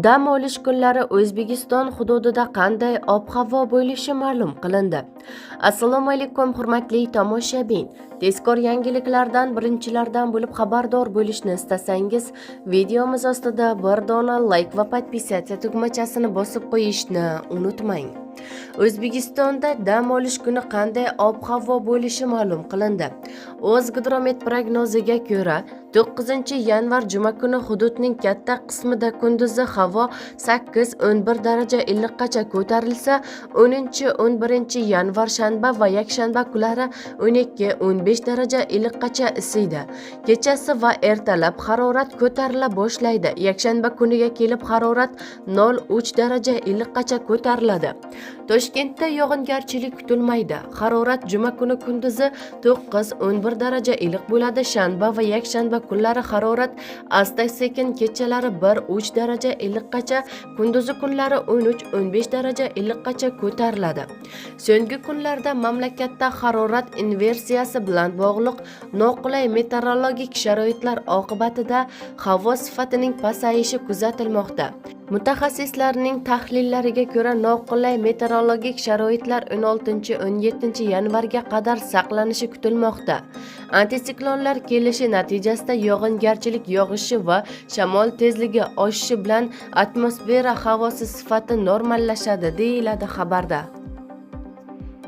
Dam olish kunlari O'zbekiston hududida qanday ob-havo bo'lishi ma'lum qilindi. Assalomu alaykum hurmatli tomoshabin. Tezkor yangiliklardan birinchilardan bo'lib xabardor bo'lishni istasangiz, videomiz ostida bir dona like va podpisatsiya tugmachasini bosib qo'yishni unutmang. O'zbekistonda dam olish kuni qanday ob-havo bo'lishi ma'lum qilindi. O'zgidromet prognoziga ko'ra, 9-yanvar juma kuni hududning katta qismida kunduzi havo 8-11 daraja iliqqacha ko'tarilsa, 10-11-yanvar shanba va yakshanba kunlari 12-15 daraja iliqqacha isiydi. Kechasi va ertalab harorat ko'tarila boshlaydi. Yakshanba kuniga kelib harorat 0-3 daraja iliqqacha ko'tariladi. Toshkentda yog'ingarchilik kutilmaydi. Harorat juma kuni kunduzi 9-11 daraja iliq bo'ladi. Shanba va yakshanba kunlari harorat asta-sekin kechalari 1-3 daraja iliqqacha, kunduzi kunlari 13-15 daraja iliqqacha ko'tariladi. So'nggi kunlarda mamlakatda harorat inversiyasi bilan bog'liq noqulay meteorologik sharoitlar oqibatida havo sifatining pasayishi kuzatilmoqda. Mutaxassislarning tahlillariga ko'ra, noqulay meteorologik sharoitlar 16-17-yanvarga qadar saqlanishi kutilmoqda. Antisiklonlar kelishi natijasida yog'ingarchilik yog'ishi va shamol tezligi oshishi bilan atmosfera havosi sifati normallashadi, deyiladi xabarda.